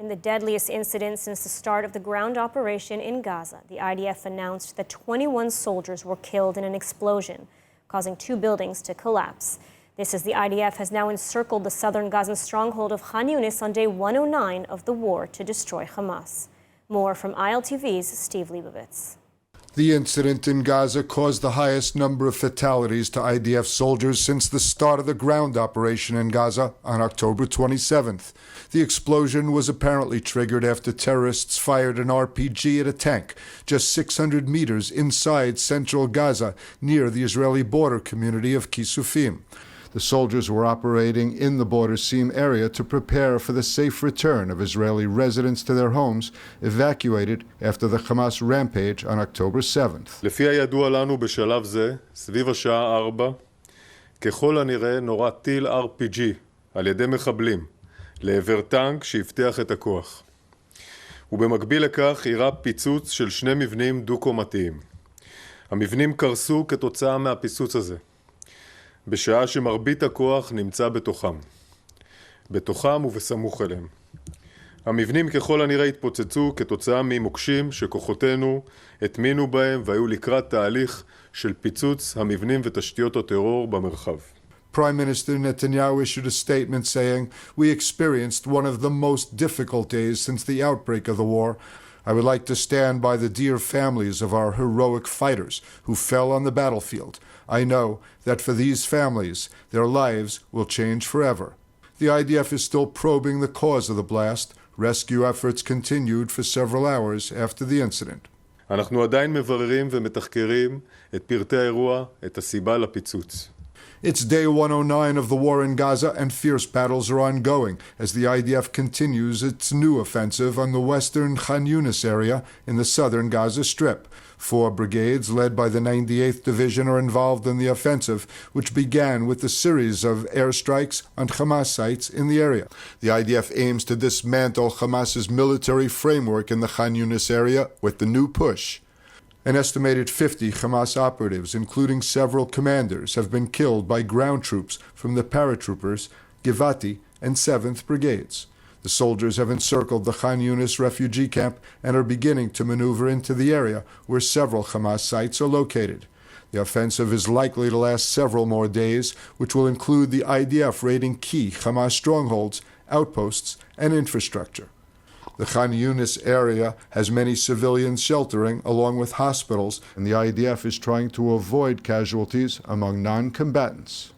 In the deadliest incident since the start of the ground operation in Gaza, the IDF announced that 21 soldiers were killed in an explosion, causing 2 buildings to collapse. This as the IDF has now encircled the southern Gazan stronghold of Khan Yunis on day 109 of the war to destroy Hamas. More from ILTV's Steve Leibovitz. The incident in Gaza caused the highest number of fatalities to IDF soldiers since the start of the ground operation in Gaza on October 27th. The explosion was apparently triggered after terrorists fired an RPG at a tank just 600 meters inside central Gaza near the Israeli border community of Kisufim. The soldiers were operating in the border seam area to prepare for the safe return of Israeli residents to their homes evacuated after the Hamas rampage on October 7th. לפי הידוע לנו בשלב זה, סביב השעה 4, ככל הנראה נורה טיל RPG על ידי מחבלים לעבר טנק שהבטיח את הכוח. ובמקביל לכך אירע פיצוץ של 2 מבנים דו-קומתיים. המבנים קרסו כתוצאה מהפיצוץ הזה, בשעה שמרבית הכוח נמצא בתוכם ובסמוך אליהם. המבנים ככל הנראה התפוצצו כתוצאה ממוקשים שכוחותינו הטמינו בהם והיו לקראת תהליך של פיצוץ המבנים ותשתיות הטרור במרחב. Prime Minister Netanyahu issued a statement saying, "We experienced one of the most difficult days since the outbreak of the war. I would like to stand by the dear families of our heroic fighters who fell on the battlefield. I know that for these families, their lives will change forever." The IDF is still probing the cause of the blast. Rescue efforts continued for several hours after the incident. אנחנו עדיין מבררים ומתחקרים את פרטי האירוע, את הסיבה לפיצוץ. It's day 109 of the war in Gaza, and fierce battles are ongoing as the IDF continues its new offensive on the western Khan Yunis area in the southern Gaza Strip. 4 brigades led by the 98th Division are involved in the offensive, which began with a series of airstrikes on Hamas sites in the area. The IDF aims to dismantle Hamas's military framework in the Khan Yunis area with the new push. An estimated 50 Hamas operatives, including several commanders, have been killed by ground troops from the paratroopers, Givati, and 7th Brigades. The soldiers have encircled the Khan Yunis refugee camp and are beginning to maneuver into the area where several Hamas sites are located. The offensive is likely to last several more days, which will include the IDF raiding key Hamas strongholds, outposts, and infrastructure. The Khan Yunis area has many civilians sheltering, along with hospitals, and the IDF is trying to avoid casualties among non-combatants.